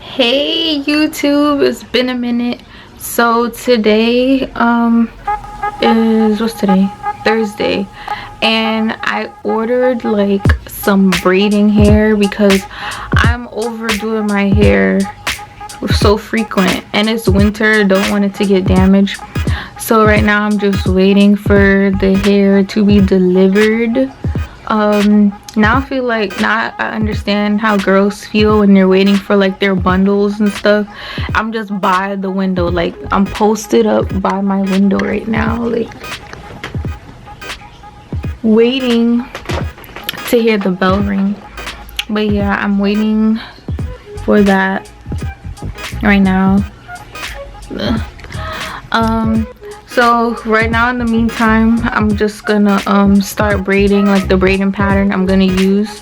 Hey YouTube, it's been a minute. So today is what's today? Thursday, and I ordered like some braiding hair because I'm overdoing my hair so frequent, and it's winter. Don't want it to get damaged, so right now I'm just waiting for the hair to be delivered. Now I feel like, now I understand how girls feel when they're waiting for like their bundles and stuff. I'm just by the window, like I'm posted up by my window right now, like waiting to hear the bell ring. But yeah, I'm waiting for that right now. So right now, in the meantime, I'm just gonna start braiding, like the braiding pattern I'm gonna use.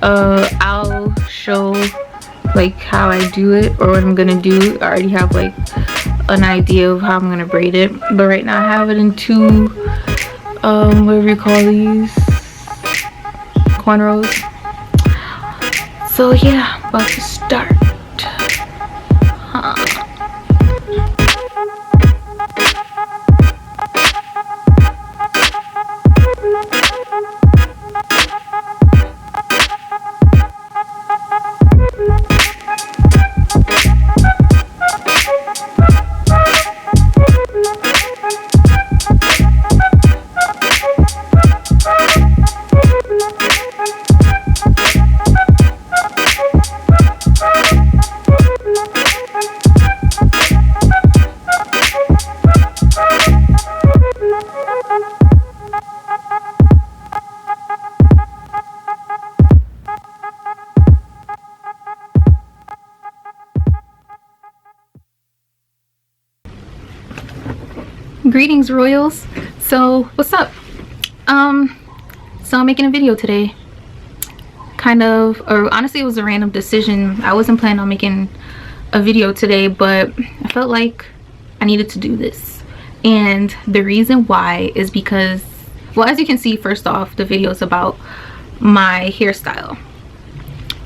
I'll show like how I do it or what I'm gonna do. I already have like an idea of how I'm gonna braid it, but right now I have it in two whatever you call these, cornrows. So yeah, about to start. Greetings, royals. So what's up? So I'm making a video today, kind of, or honestly it was a random decision. I wasn't planning on making a video today, but I felt like I needed to do this, and the reason why is because, well, as you can see, first off, the video is about my hairstyle,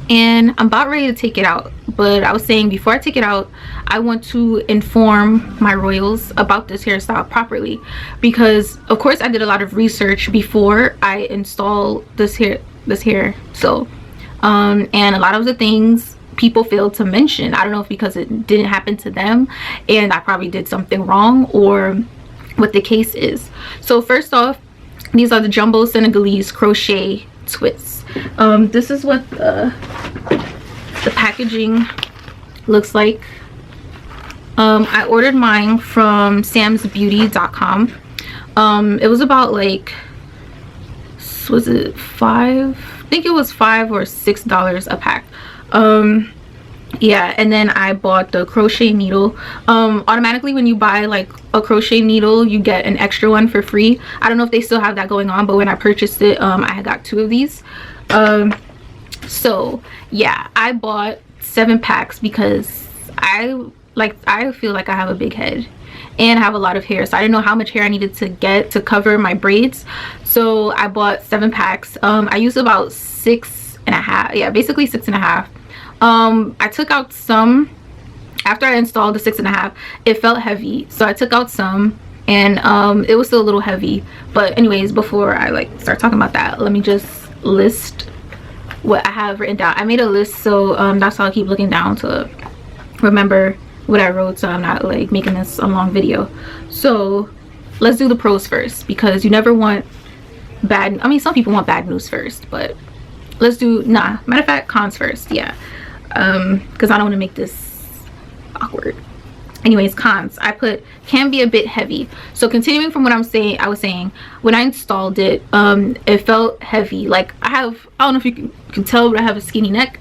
and I'm about ready to take it out. But I was saying, before I take it out, I want to inform my royals about this hairstyle properly, because of course I did a lot of research before I installed this hair. So and a lot of the things people failed to mention. I don't know if because it didn't happen to them and I probably did something wrong, or what the case is. So first off, these are the jumbo Senegalese crochet twists. This is what the packaging looks like. I ordered mine from samsbeauty.com. It was about like, was it $5? I think it was $5 or $6 a pack. Yeah, and then I bought the crochet needle. Automatically when you buy like a crochet needle, you get an extra one for free. I don't know if they still have that going on, but when I purchased it, I had got 2 of these. So yeah, I bought 7 packs because I feel like I have a big head and I have a lot of hair, so I didn't know how much hair I needed to get to cover my braids. So I bought 7 packs. I used about 6.5, yeah, basically 6.5. I took out some after I installed the 6.5. It felt heavy, so I took out some, and it was still a little heavy. But anyways, before I like start talking about that, let me just list what I have written down. I made a list, so that's how I keep looking down to remember what I wrote, so I'm not like making this a long video. So let's do the pros first, because you never want bad, I mean, some people want bad news first, but let's do, nah, matter of fact, cons first. Yeah, because I don't want to make this awkward. Anyways, cons, I put can be a bit heavy. So continuing from what I was saying, when I installed it, it felt heavy. Like I don't know if you can tell, but I have a skinny neck,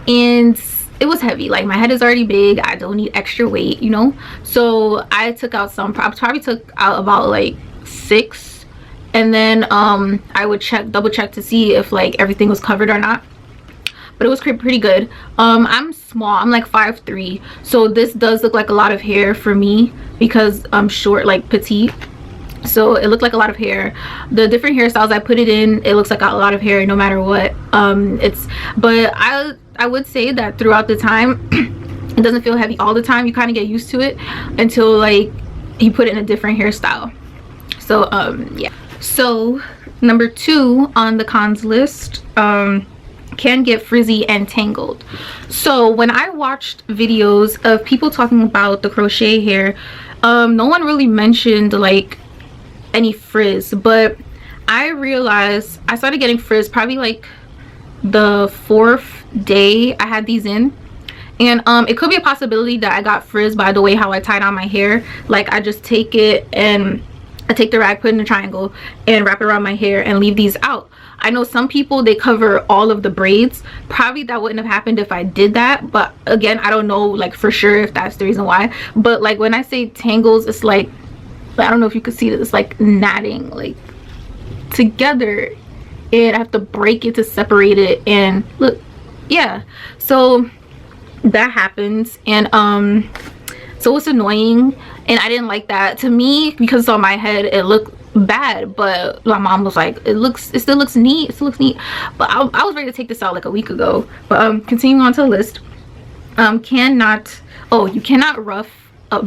and it was heavy. Like my head is already big, I don't need extra weight, you know. So I took out some, I probably took out about like 6, and then I would double check to see if like everything was covered or not. But it was pretty good. I'm small, I'm like 5'3", so this does look like a lot of hair for me because I'm short, like petite. So it looked like a lot of hair. The different hairstyles I put it in, it looks like a lot of hair no matter what. But I would say that throughout the time It doesn't feel heavy all the time. You kind of get used to it until like you put it in a different hairstyle. So yeah. So number 2 on the cons list, can get frizzy and tangled. So when I watched videos of people talking about the crochet hair, no one really mentioned like any frizz, but I realized I started getting frizz probably like the 4th day I had these in. And it could be a possibility that I got frizz by the way how I tied on my hair. Like I just take it and I take the rag, put it in a triangle, and wrap it around my hair and leave these out. I know some people, they cover all of the braids. Probably that wouldn't have happened if I did that, but again, I don't know like for sure if that's the reason why. But like when I say tangles, it's like, I don't know if you could see this, it's like knotting like together, and I have to break it to separate it. And look, yeah, so that happens. And so it's annoying, and I didn't like that. To me, because it's on my head, it looked bad, but my mom was like, it still looks neat, it still looks neat. But I was ready to take this out like a week ago. But continuing on to the list, you cannot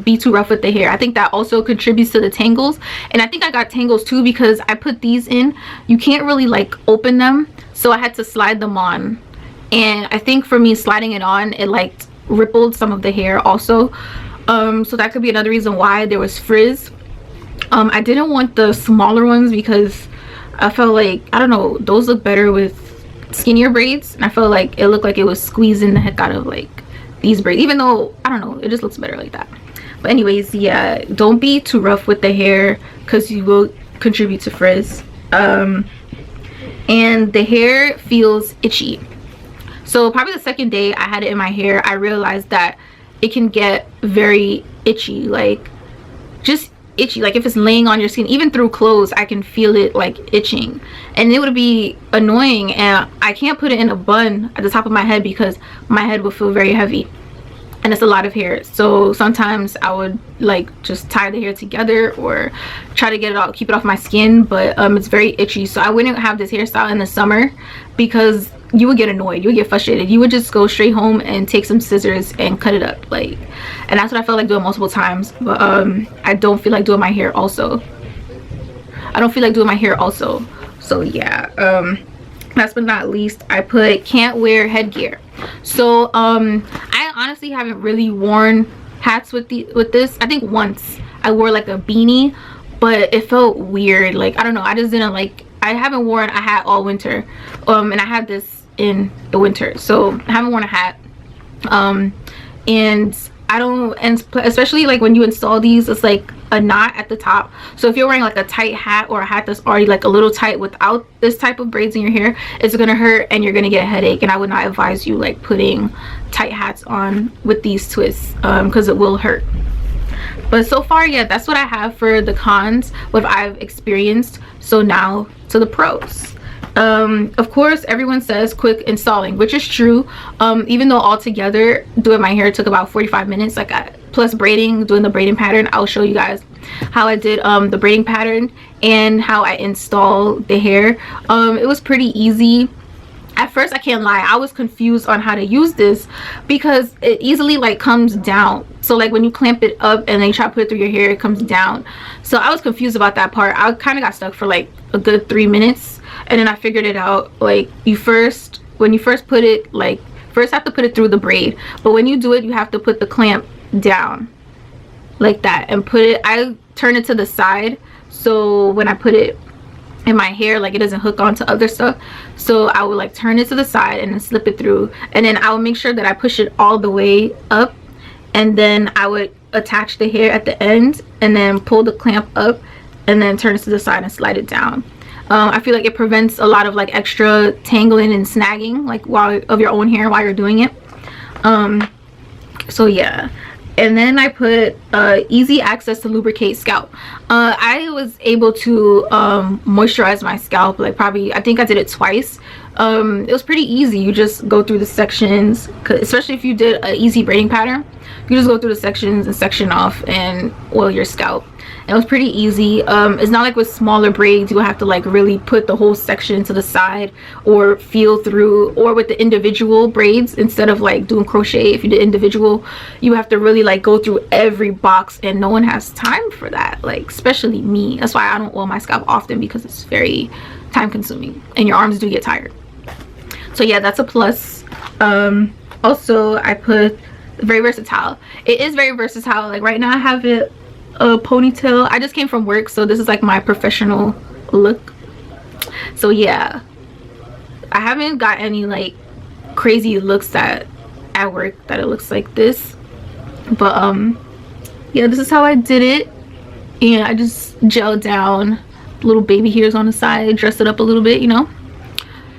be too rough with the hair. I think that also contributes to the tangles, and I think I got tangles too because I put these in. You can't really like open them, so I had to slide them on, and I think for me sliding it on, it like rippled some of the hair also. So that could be another reason why there was frizz. I didn't want the smaller ones because I felt like, I don't know, those look better with skinnier braids, and I felt like it looked like it was squeezing the heck out of like these braids, even though I don't know, it just looks better like that. But anyways, yeah, don't be too rough with the hair because you will contribute to frizz. And the hair feels itchy. So probably the 2nd day I had it in my hair, I realized that it can get very itchy, like just itchy. Like if it's laying on your skin, even through clothes, I can feel it like itching, and it would be annoying. And I can't put it in a bun at the top of my head because my head will feel very heavy, and it's a lot of hair. So sometimes I would like just tie the hair together or try to get it out, keep it off my skin, but it's very itchy. So I wouldn't have this hairstyle in the summer because you would get annoyed, you would get frustrated. You would just go straight home and take some scissors and cut it up, like, and that's what I felt like doing multiple times. But I don't feel like doing my hair also. So yeah, last but not least, I put can't wear headgear. So I honestly haven't really worn hats with this. I think once I wore like a beanie, but it felt weird. Like I don't know, I just didn't like, I haven't worn a hat all winter, and I had this in the winter, so I haven't worn a hat. And I don't, and especially like when you install these, it's like a knot at the top. So if you're wearing like a tight hat or a hat that's already like a little tight without this type of braids in your hair, it's gonna hurt and you're gonna get a headache. And I would not advise you like putting tight hats on with these twists, because it will hurt. But so far, yeah, that's what I have for the cons, what I've experienced. So now to the pros. Of course, everyone says quick installing, which is true. Even though altogether doing my hair took about 45 minutes, like plus braiding, doing the braiding pattern. I'll show you guys how I did the braiding pattern and how I installed the hair. It was pretty easy. At first, I can't lie, I was confused on how to use this because it easily like comes down. So like when you clamp it up and then you try to put it through your hair, it comes down. So I was confused about that part. I kind of got stuck for like a good 3 minutes, and then I figured it out. Like when you first put it, like first have to put it through the braid, but when you do it, you have to put the clamp down like that and put it, I turn it to the side, so when I put it in my hair, like it doesn't hook onto other stuff. So I would like turn it to the side and then slip it through, and then I would make sure that I push it all the way up, and then I would attach the hair at the end and then pull the clamp up and then turn it to the side and slide it down. I feel like it prevents a lot of like extra tangling and snagging like of your own hair while you're doing it. So yeah. And then I put easy access to lubricate scalp. I was able to moisturize my scalp, like probably, I think I did it twice. It was pretty easy. You just go through the sections, especially if you did an easy braiding pattern. You just go through the sections and section off and oil your scalp. And it was pretty easy. It's not like with smaller braids you have to like really put the whole section to the side or feel through, or with the individual braids, instead of like doing crochet, if you did individual, you have to really like go through every box, and no one has time for that, like especially me. That's why I don't oil my scalp often, because it's very time consuming and your arms do get tired. So yeah, that's a plus. Also, I put very versatile. It is very versatile. Like right now I have it a ponytail. I just came from work, so this is like my professional look. So yeah, I haven't got any like crazy looks that at work that it looks like this, but yeah, this is how I did it. And I just gelled down little baby hairs on the side, dressed it up a little bit, you know.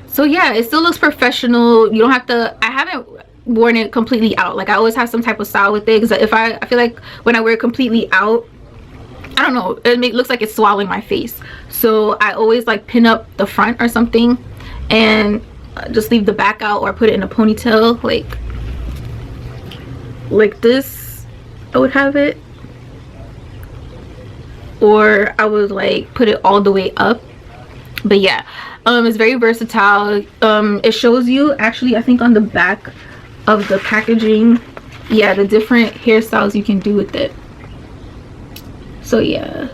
So yeah, it still looks professional. You don't have to, I haven't worn it completely out. Like I always have some type of style with it, because if I feel like when I wear it completely out, I don't know, it looks like it's swallowing my face. So I always like pin up the front or something, and just leave the back out, or put it in a ponytail, like this. I would have it, or I would like put it all the way up. But yeah, it's very versatile. It shows you actually, I think on the back of the packaging, yeah, the different hairstyles you can do with it. So yeah,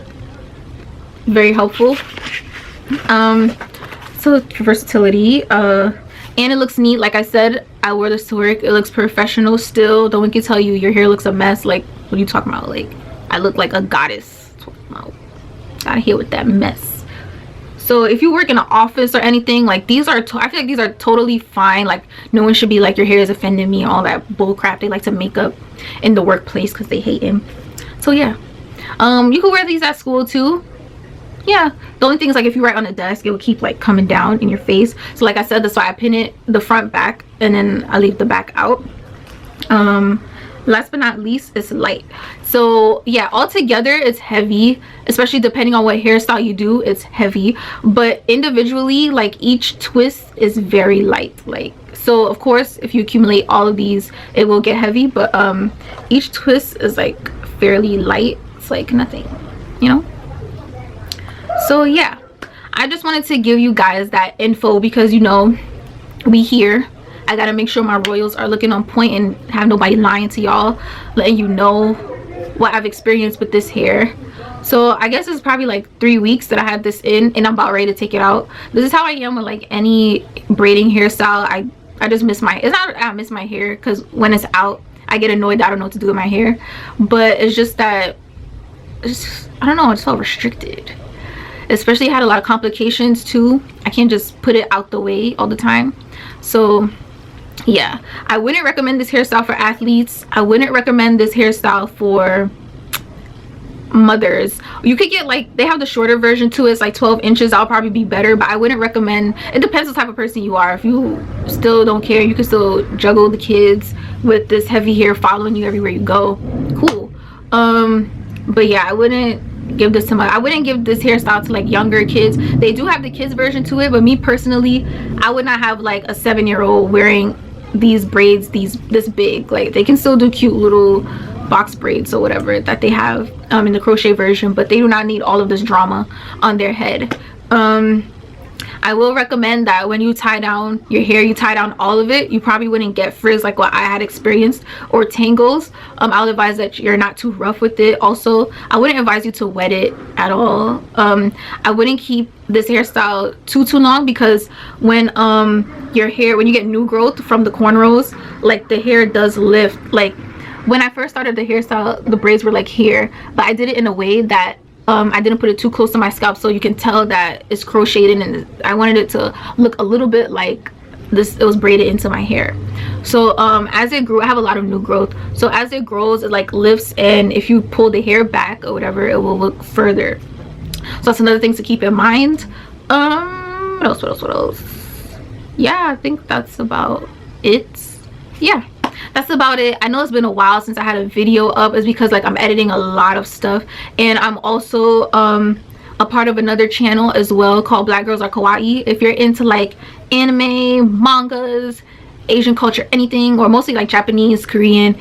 very helpful. So versatility, and it looks neat. Like I said, I wore this to work. It looks professional still. No one can tell you your hair looks a mess. Like, what are you talking about? Like, I look like a goddess. Out of here with that mess. So if you work in an office or anything, like these are, I feel like these are totally fine. Like no one should be like, your hair is offending me, all that bull crap they like to make up in the workplace because they hate him. So yeah, you can wear these at school too. Yeah, the only thing is like if you write on the desk, it will keep like coming down in your face. So like I said, that's why I pin it the front back, and then I leave the back out. Last but not least, it's light. So yeah, altogether it's heavy, especially depending on what hairstyle you do. It's heavy, but individually, like each twist is very light. Like, so of course if you accumulate all of these, it will get heavy, but each twist is like fairly light. It's like nothing, you know. So yeah, I just wanted to give you guys that info, because you know, we here, I gotta make sure my royals are looking on point and have nobody lying to y'all, letting you know what I've experienced with this hair. So I guess it's probably like 3 weeks that I had this in, and I'm about ready to take it out. This is how I am with like any braiding hairstyle. I just miss my, it's not that I miss my hair, because when it's out I get annoyed that I don't know what to do with my hair, but it's just that I don't know, I just felt restricted. Especially, I had a lot of complications too. I can't just put it out the way all the time. So yeah, I wouldn't recommend this hairstyle for athletes. I wouldn't recommend this hairstyle for mothers. You could get like, they have the shorter version too. It's like 12 inches. I'll probably be better, but I wouldn't recommend. It depends what type of person you are. If you still don't care, you can still juggle the kids with this heavy hair following you everywhere you go, cool. But yeah, I wouldn't give this to I wouldn't give this hairstyle to like younger kids. They do have the kids version to it, but me personally, I would not have like a 7-year-old wearing these braids this big. Like they can still do cute little box braids or whatever that they have in the crochet version, but they do not need all of this drama on their head. I will recommend that when you tie down your hair, you tie down all of it. You probably wouldn't get frizz like what I had experienced, or tangles. I'll advise that you're not too rough with it. Also, I wouldn't advise you to wet it at all. I wouldn't keep this hairstyle too long, because when your hair, when you get new growth from the cornrows, like the hair does lift. Like when I first started the hairstyle, the braids were like here, but I did it in a way that I didn't put it too close to my scalp, so you can tell that it's crocheted, and I wanted it to look a little bit like this, it was braided into my hair. So as it grew, I have a lot of new growth, so as it grows, it like lifts, and if you pull the hair back or whatever, it will look further. So that's another thing to keep in mind. What else? Yeah, I think that's about it. Yeah, that's about it. I know it's been a while since I had a video up. It's because like I'm editing a lot of stuff, and I'm also a part of another channel as well called Black Girls Are Kawaii. If you're into like anime, mangas, Asian culture, anything, or mostly like Japanese, Korean,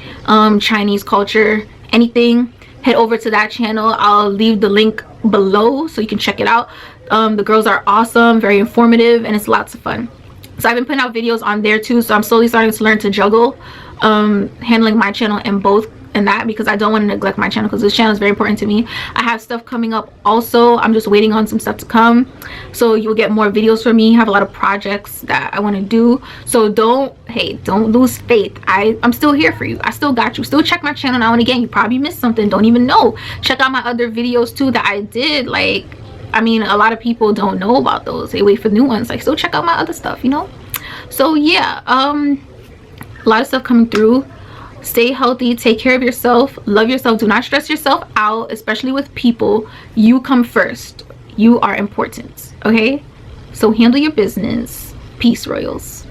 Chinese culture, anything, head over to that channel. I'll leave the link below so you can check it out. The girls are awesome, very informative, and it's lots of fun. So I've been putting out videos on there too, so I'm slowly starting to learn to juggle handling my channel and both and that, because I don't want to neglect my channel, because this channel is very important to me. I have stuff coming up also. I'm just waiting on some stuff to come, so you'll get more videos from me. I have a lot of projects that I want to do, so don't lose faith. I'm still here for you. I still got you. Still check my channel now and again. You probably missed something, don't even know. Check out my other videos too that I did. Like, I mean, a lot of people don't know about those. They wait for new ones. Like, so check out my other stuff, you know. So yeah, a lot of stuff coming through. Stay healthy, take care of yourself, love yourself, do not stress yourself out, especially with people. You come first. You are important, okay? So handle your business. Peace, royals.